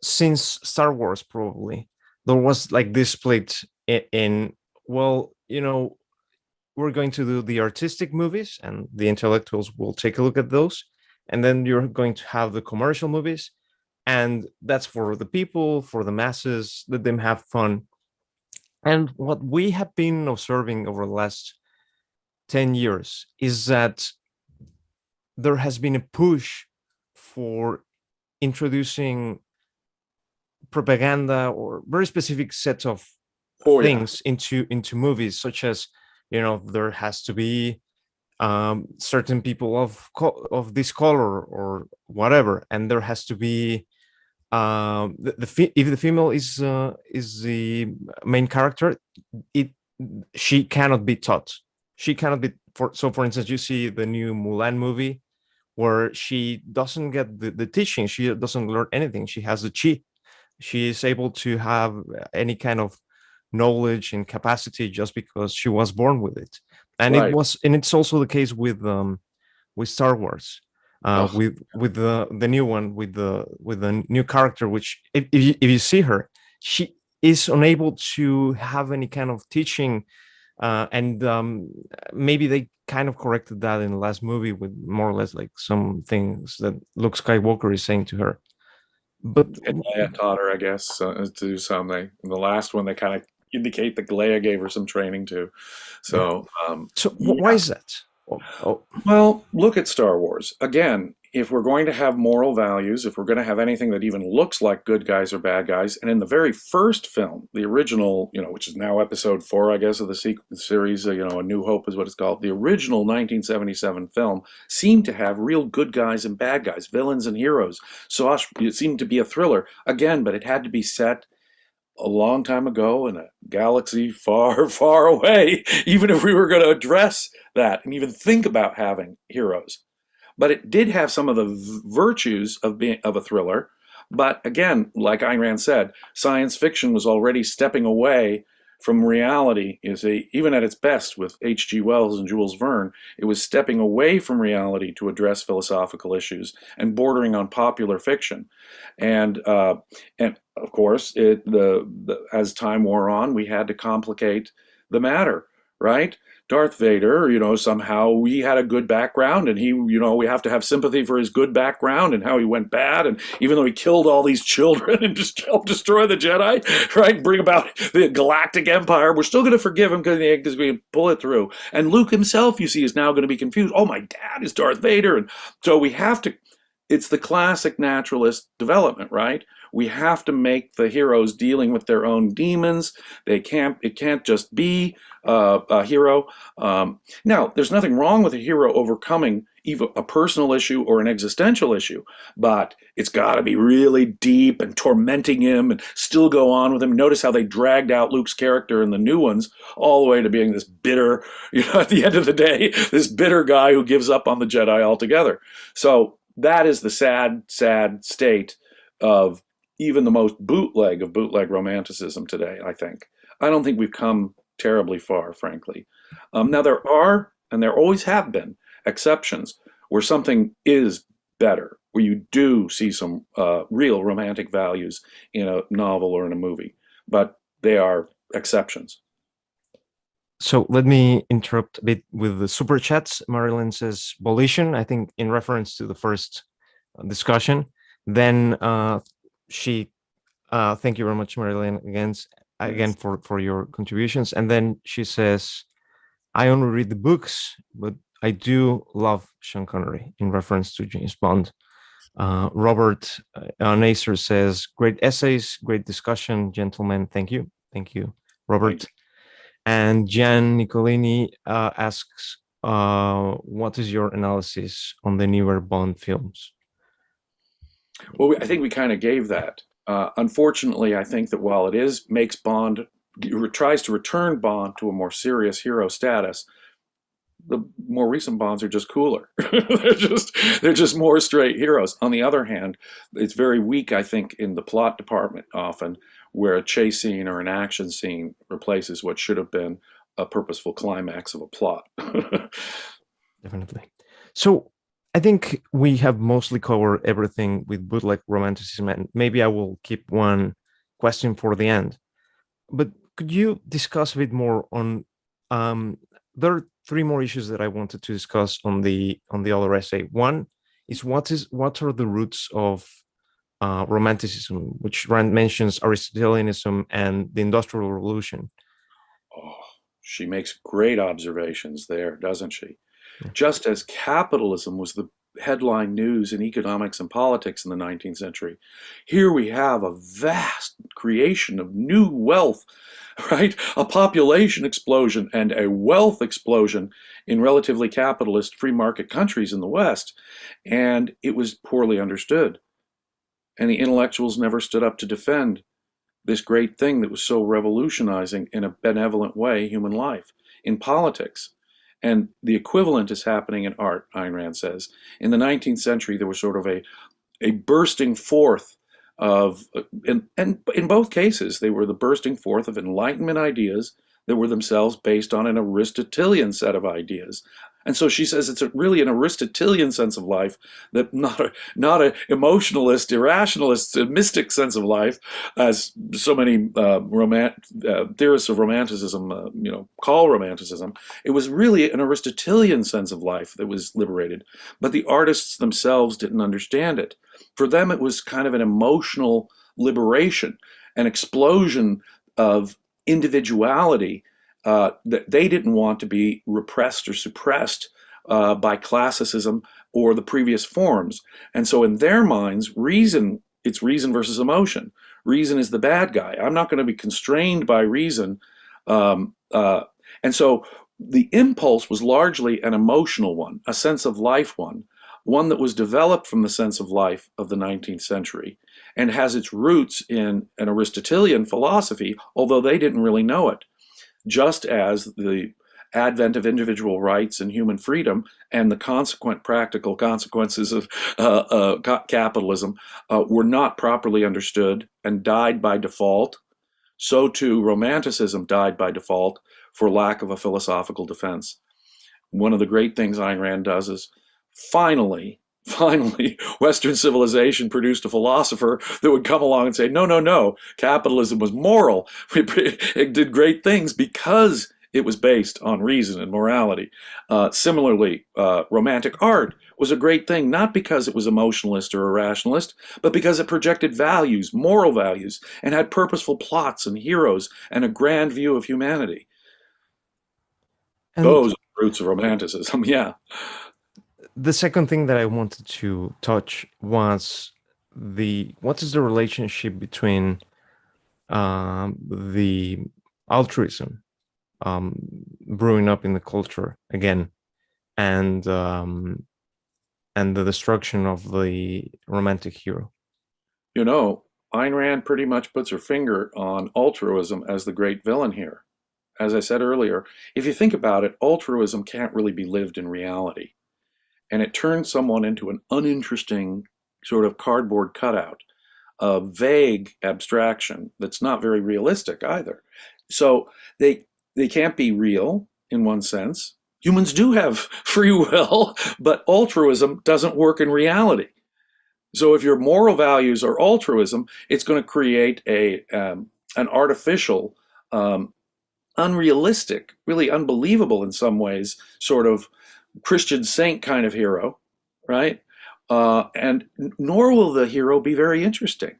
Speaker 1: since Star Wars, probably, there was like this split in well, we're going to do the artistic movies and the intellectuals will take a look at those. And then you're going to have the commercial movies, and that's for the people, for the masses, let them have fun. And what we have been observing over the last 10 years is that there has been a push for introducing propaganda or very specific sets of
Speaker 2: Oh yeah,
Speaker 1: things into movies, such as, there has to be certain people of this color or whatever, and there has to be if the female is the main character, it she cannot be taught. She cannot be for instance, you see the new Mulan movie where she doesn't get the teaching, she doesn't learn anything, she has the chi, she is able to have any kind of knowledge and capacity just because she was born with it.
Speaker 2: right.
Speaker 1: And it's also the case with Star Wars,
Speaker 2: Oh,
Speaker 1: with the new one, with the new character, which if you see her, she is unable to have any kind of teaching, and maybe they kind of corrected that in the last movie with more or less like some things that Luke Skywalker is saying to her. But
Speaker 2: and Leia taught her, I guess, to do something. In the last one, they kind of indicate that Leia gave her some training too.
Speaker 1: yeah,
Speaker 2: So,
Speaker 1: so why
Speaker 2: yeah.
Speaker 1: is that? Oh,
Speaker 2: Well, look at Star Wars. Again, if we're going to have moral values, if we're going to have anything that even looks like good guys or bad guys, and in the very first film, the original, which is now episode 4, I guess, of the series, A New Hope is what it's called, the original 1977 film seemed to have real good guys and bad guys, villains and heroes. So it seemed to be a thriller, again, but it had to be set a long time ago in a galaxy far, far away, even if we were going to address that and even think about having heroes. But it did have some of the virtues of being of a thriller. But again, like Ayn Rand said, science fiction was already stepping away from reality. You see, even at its best with H.G. Wells and Jules Verne, it was stepping away from reality to address philosophical issues and bordering on popular fiction. And and of course, as time wore on, we had to complicate the matter, right? Darth Vader, somehow he had a good background and we have to have sympathy for his good background and how he went bad. And even though he killed all these children and just helped destroy the Jedi, right, bring about the Galactic Empire, we're still going to forgive him because we can pull it through. And Luke himself, you see, is now going to be confused. Oh, my dad is Darth Vader. And so we have to, it's the classic naturalist development, right? We have to make the heroes dealing with their own demons. It can't just be a hero. Now, there's nothing wrong with a hero overcoming even a personal issue or an existential issue, but it's got to be really deep and tormenting him and still go on with him. Notice how they dragged out Luke's character in the new ones all the way to being this bitter, at the end of the day, this bitter guy who gives up on the Jedi altogether. So that is the sad, sad state of even the most bootleg of bootleg romanticism today, I think. I don't think we've come terribly far, frankly. Now, there are, and there always have been, exceptions where something is better, where you do see some real romantic values in a novel or in a movie, but they are exceptions.
Speaker 1: so let me interrupt a bit with the super chats. Marilyn says volition, I think in reference to the first discussion. Then she thank you very much, Marilyn, again
Speaker 2: Yes.
Speaker 1: for your contributions. And then she says, I only read the books, but I do love Sean Connery in reference to James Bond. Robert Naser says, great essays, great discussion, gentlemen. Thank you. Thank you,
Speaker 2: Thank
Speaker 1: Robert. And Gian Nicolini asks, what is your analysis on the newer Bond films?
Speaker 2: Well, I think we kind of gave that. Unfortunately, I think that while makes Bond, tries to return Bond to a more serious hero status, the more recent Bonds are just cooler. they're just more straight heroes. On the other hand, it's very weak, I think, in the plot department often, where a chase scene or an action scene replaces what should have been a purposeful climax of a plot.
Speaker 1: Definitely. So I think we have mostly covered everything with bootleg romanticism, and maybe I will keep one question for the end. But could you discuss a bit more on? There are three more issues that I wanted to discuss on the other essay. One is what are the roots of romanticism, which Rand mentions Aristotelianism and the Industrial Revolution.
Speaker 2: She makes great observations there, doesn't she?
Speaker 1: Yeah.
Speaker 2: Just as capitalism was the headline news in economics and politics in the 19th century, here we have a vast creation of new wealth, right? A population explosion and a wealth explosion in relatively capitalist free market countries in the West. And it was poorly understood. And the intellectuals never stood up to defend this great thing that was so revolutionizing in a benevolent way human life. In politics, and the equivalent is happening in art, Ayn Rand says. In the 19th century, there was sort of a bursting forth of, and in both cases, they were the bursting forth of Enlightenment ideas that were themselves based on an Aristotelian set of ideas. And so she says it's really an Aristotelian sense of life, that not a emotionalist, irrationalist, mystic sense of life, as so many theorists of Romanticism, call Romanticism. It was really an Aristotelian sense of life that was liberated, but the artists themselves didn't understand it. For them, it was kind of an emotional liberation, an explosion of individuality that they didn't want to be repressed or suppressed by classicism or the previous forms. And so in their minds, it's reason versus emotion. Reason is the bad guy. I'm not going to be constrained by reason. And so the impulse was largely an emotional one, a sense of life one that was developed from the sense of life of the 19th century and has its roots in an Aristotelian philosophy, although they didn't really know it. Just as the advent of individual rights and human freedom and the consequent practical consequences of capitalism were not properly understood and died by default, so too Romanticism died by default for lack of a philosophical defense. One of the great things Ayn Rand does is finally, Western civilization produced a philosopher that would come along and say, no, capitalism was moral. It did great things because it was based on reason and morality. Similarly, romantic art was a great thing, not because it was emotionalist or irrationalist, but because it projected values, moral values, and had purposeful plots and heroes and a grand view of humanity.
Speaker 1: And
Speaker 2: Those are the roots of Romanticism, yeah.
Speaker 1: the second thing that I wanted to touch was what is the relationship between the altruism brewing up in the culture again, and the destruction of the romantic hero.
Speaker 2: Ayn Rand pretty much puts her finger on altruism as the great villain here. As I said earlier, if you think about it, altruism can't really be lived in reality. And it turns someone into an uninteresting sort of cardboard cutout, a vague abstraction that's not very realistic either. So they can't be real in one sense. Humans do have free will, but altruism doesn't work in reality. So if your moral values are altruism, it's going to create an artificial, unrealistic, really unbelievable in some ways, sort of Christian saint kind of hero, right? And nor will the hero be very interesting.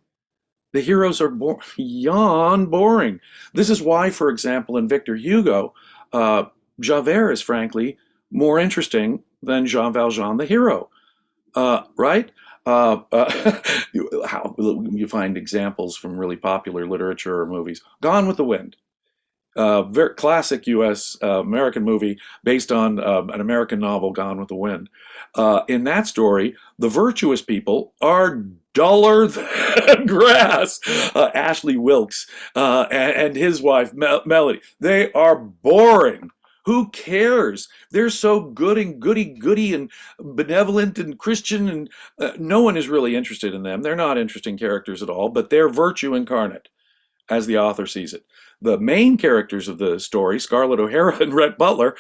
Speaker 2: The heroes are beyond boring. This is why, for example, in Victor Hugo, Javert is frankly more interesting than Jean Valjean, the hero, right? How you find examples from really popular literature or movies. Gone with the Wind. Very classic U.S. American movie based on an American novel, Gone with the Wind. In that story, the virtuous people are duller than grass. Ashley Wilkes and his wife, Melody, they are boring. Who cares? They're so good and goody and benevolent and Christian, and no one is really interested in them. They're not interesting characters at all, but they're virtue incarnate, as the author sees it. The main characters of the story, Scarlett O'Hara and Rhett Butler,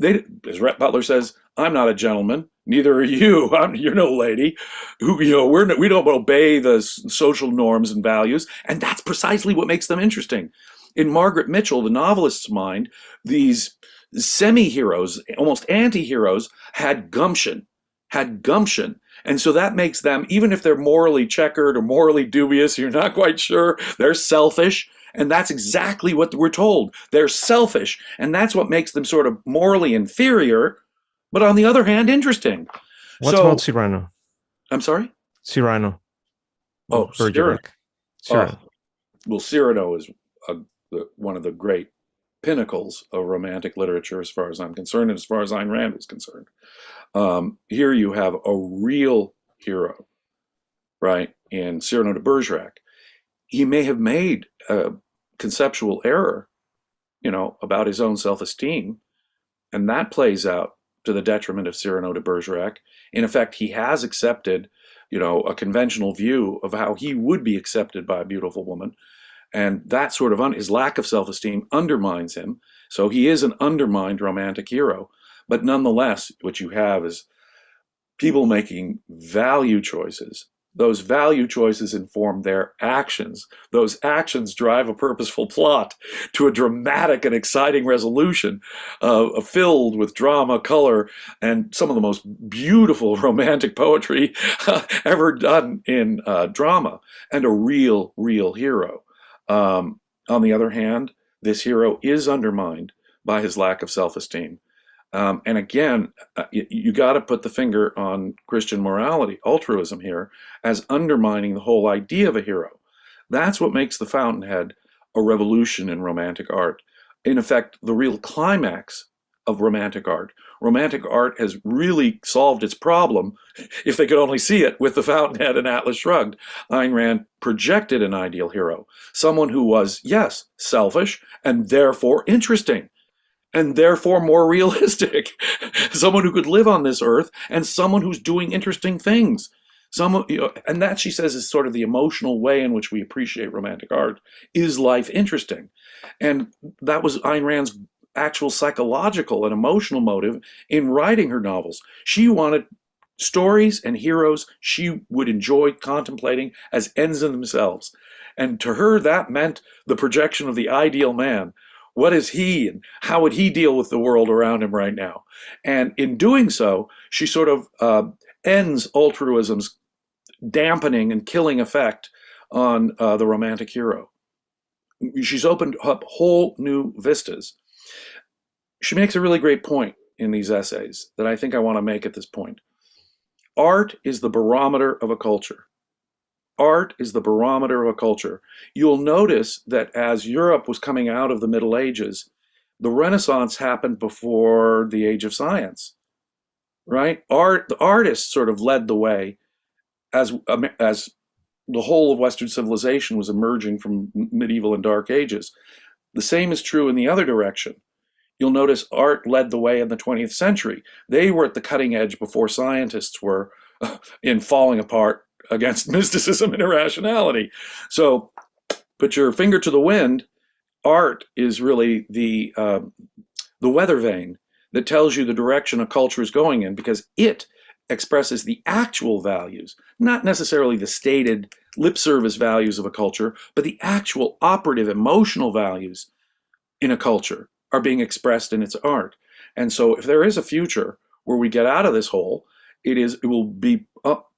Speaker 2: as Rhett Butler says, I'm not a gentleman, neither are you. You're no lady. We don't obey the social norms and values, and that's precisely what makes them interesting. In Margaret Mitchell, the novelist's mind, these semi-heroes, almost anti-heroes, had gumption. And so that makes them, even if they're morally checkered or morally dubious, you're not quite sure, they're selfish, And that's exactly what we're told. They're selfish, and that's what makes them sort of morally inferior, but on the other hand, interesting.
Speaker 1: What about
Speaker 2: So,
Speaker 1: Cyrano?
Speaker 2: I'm sorry?
Speaker 1: Cyrano,
Speaker 2: Oh, Cyrano.
Speaker 1: Bergerac.
Speaker 2: Oh,
Speaker 1: Cyrano.
Speaker 2: well, Cyrano is one of the great pinnacles of romantic literature, as far as I'm concerned, and as far as Ayn Rand was concerned. Here you have a real hero, right, in Cyrano de Bergerac. He may have made a conceptual error, about his own self-esteem, and that plays out to the detriment of Cyrano de Bergerac. In effect, he has accepted, a conventional view of how he would be accepted by a beautiful woman, and that sort of his lack of self-esteem undermines him. So he is an undermined romantic hero. But nonetheless, what you have is people making value choices. Those value choices inform their actions. Those actions drive a purposeful plot to a dramatic and exciting resolution, filled with drama, color, and some of the most beautiful romantic poetry ever done in drama, and a real, real hero. On the other hand, this hero is undermined by his lack of self-esteem. And again, you got to put the finger on Christian morality, altruism here, as undermining the whole idea of a hero. That's what makes The Fountainhead a revolution in romantic art. In effect, the real climax of romantic art. Romantic art has really solved its problem, if they could only see it, with The Fountainhead and Atlas Shrugged. Ayn Rand projected an ideal hero, someone who was, yes, selfish and therefore interesting, and therefore more realistic. Someone who could live on this earth, and someone who's doing interesting things. Someone, and that, she says, is sort of the emotional way in which we appreciate romantic art. Is life interesting? And that was Ayn Rand's actual psychological and emotional motive in writing her novels. She wanted stories and heroes she would enjoy contemplating as ends in themselves. And to her, that meant the projection of the ideal man. What is he, and how would he deal with the world around him right now? And in doing so, she sort of ends altruism's dampening and killing effect on the romantic hero. She's opened up whole new vistas. She makes a really great point in these essays that I think I want to make at this point. Art is the barometer of a culture. Art is the barometer of a culture. You'll notice that as Europe was coming out of the Middle Ages, the Renaissance happened before the age of science, right? The artists sort of led the way as the whole of Western civilization was emerging from medieval and dark ages. The same is true in the other direction. You'll notice art led the way in the 20th century. They were at the cutting edge before scientists were in falling apart against mysticism and irrationality. So put your finger to the wind. Art is really the weather vane that tells you the direction a culture is going in, because it expresses the actual values, not necessarily the stated lip service values of a culture, but the actual operative emotional values in a culture are being expressed in its art. And so if there is a future where we get out of this hole, it will be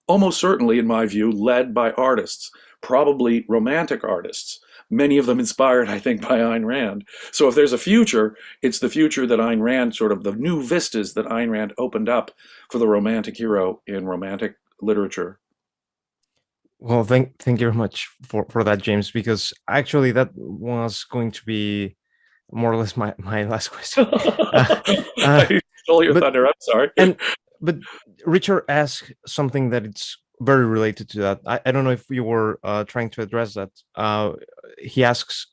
Speaker 2: almost certainly, in my view, led by artists, probably romantic artists, many of them inspired, I think, by Ayn Rand. So if there's a future, it's the future that Ayn Rand, sort of the new vistas that Ayn Rand opened up for the romantic hero in romantic literature.
Speaker 1: Well, thank you very much for that, James, because actually that was going to be more or less my last question.
Speaker 2: I stole your thunder. I'm sorry.
Speaker 1: But Richard asked something that it's very related to that. I don't know if you were trying to address that. He asks,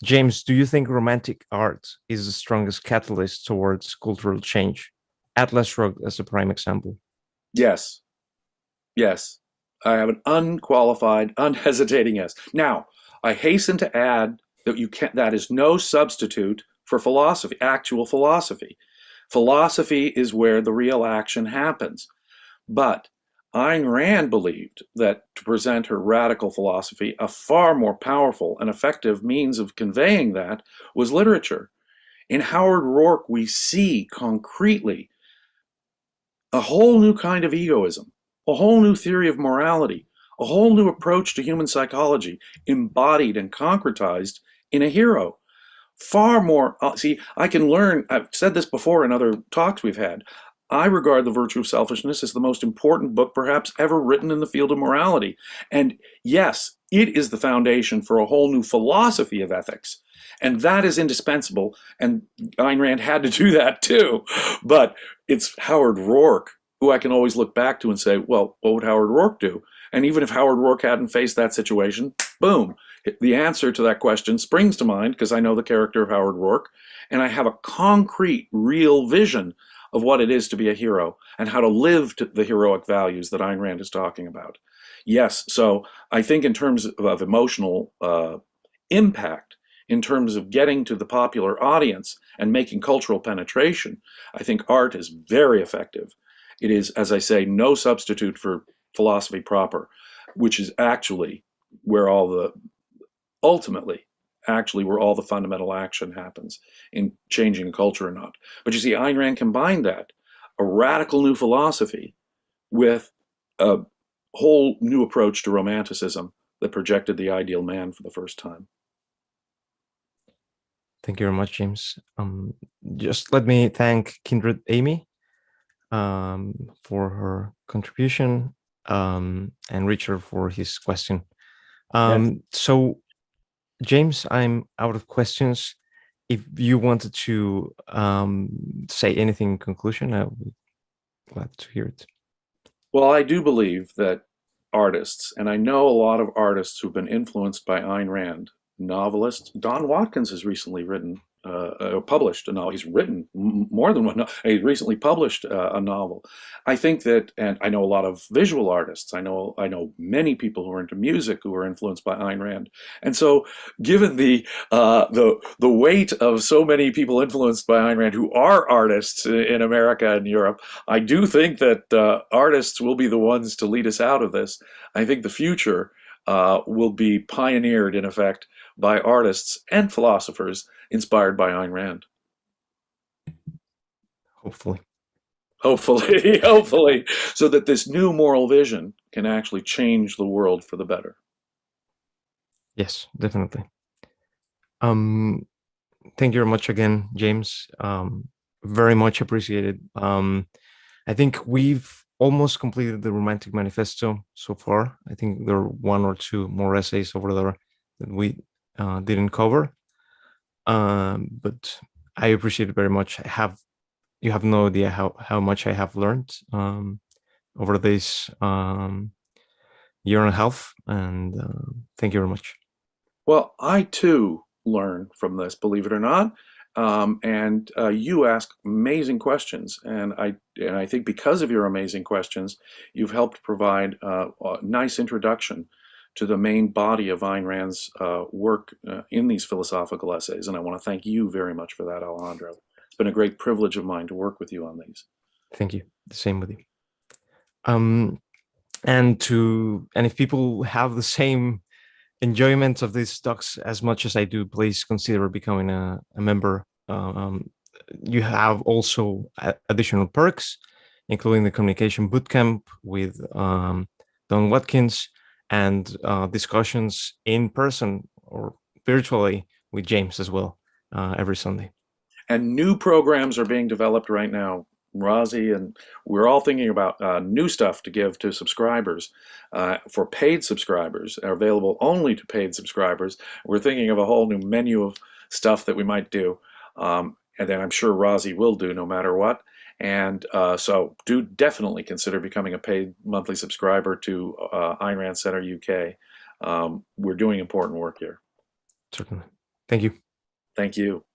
Speaker 1: James, do you think romantic art is the strongest catalyst towards cultural change? Atlas Shrugged as a prime example.
Speaker 2: Yes. Yes. I have an unqualified, unhesitating yes. Now, I hasten to add that that is no substitute for philosophy, actual philosophy. Philosophy is where the real action happens. But Ayn Rand believed that to present her radical philosophy, a far more powerful and effective means of conveying that was literature. In Howard Roark, we see concretely a whole new kind of egoism, a whole new theory of morality, a whole new approach to human psychology embodied and concretized in a hero. Far more, see, I can learn, I've said this before in other talks we've had. I regard The Virtue of Selfishness as the most important book perhaps ever written in the field of morality. And yes, it is the foundation for a whole new philosophy of ethics. And that is indispensable. And Ayn Rand had to do that too. But it's Howard Rourke who I can always look back to and say, well, what would Howard Rourke do? And even if Howard Rourke hadn't faced that situation, boom, the answer to that question springs to mind because I know the character of Howard Rourke and I have a concrete, real vision of what it is to be a hero and how to live to the heroic values that Ayn Rand is talking about. Yes, so I think in terms of emotional impact, in terms of getting to the popular audience and making cultural penetration, I think art is very effective. It is, as I say, no substitute for philosophy proper, which is actually where all the, ultimately, actually where all the fundamental action happens in changing a culture or not. But you see, Ayn Rand combined that, a radical new philosophy, with a whole new approach to Romanticism that projected the ideal man for the first time.
Speaker 1: Thank you very much, James. Just let me thank Kindred Amy for her contribution, and Richard for his question.
Speaker 2: Yes.
Speaker 1: So, James, I'm out of questions. If you wanted to say anything in conclusion, I would be glad to hear it.
Speaker 2: Well, I do believe that artists, and I know a lot of artists who've been influenced by Ayn Rand, novelists. Don Watkins has recently published a novel. He's written more than one. He recently published a novel. I think that, and I know a lot of visual artists. I know many people who are into music who are influenced by Ayn Rand. And so, given the weight of so many people influenced by Ayn Rand who are artists in America and Europe, I do think that artists will be the ones to lead us out of this. I think the future will be pioneered, in effect, by artists and philosophers inspired by Ayn Rand.
Speaker 1: Hopefully.
Speaker 2: Hopefully, hopefully, so that this new moral vision can actually change the world for the better.
Speaker 1: Yes, definitely. Thank you very much again, James. Very much appreciated. I think we've almost completed the Romantic Manifesto so far. I think there are one or two more essays over there that we didn't cover. But I appreciate it very much. You have no idea how much I have learned over this year and a half, and thank you very much.
Speaker 2: Well, I too learn from this, believe it or not. And you ask amazing questions, and I think because of your amazing questions, you've helped provide a nice introduction to the main body of Ayn Rand's work in these philosophical essays. And I want to thank you very much for that, Alejandro. It's been a great privilege of mine to work with you on these.
Speaker 1: Thank you. The same with you. And if people have the same enjoyment of these talks as much as I do, please consider becoming a member. You have also additional perks, including the communication bootcamp with Don Watkins, and discussions in person or virtually with James as well every Sunday.
Speaker 2: And new programs are being developed right now, Razi, and we're all thinking about new stuff to give to subscribers. For paid subscribers, are available only to paid subscribers. We're thinking of a whole new menu of stuff that we might do, and then I'm sure Razi will do no matter what. And so do definitely consider becoming a paid monthly subscriber to Ayn Rand Center UK. We're doing important work here.
Speaker 1: Certainly. Thank you.
Speaker 2: Thank you.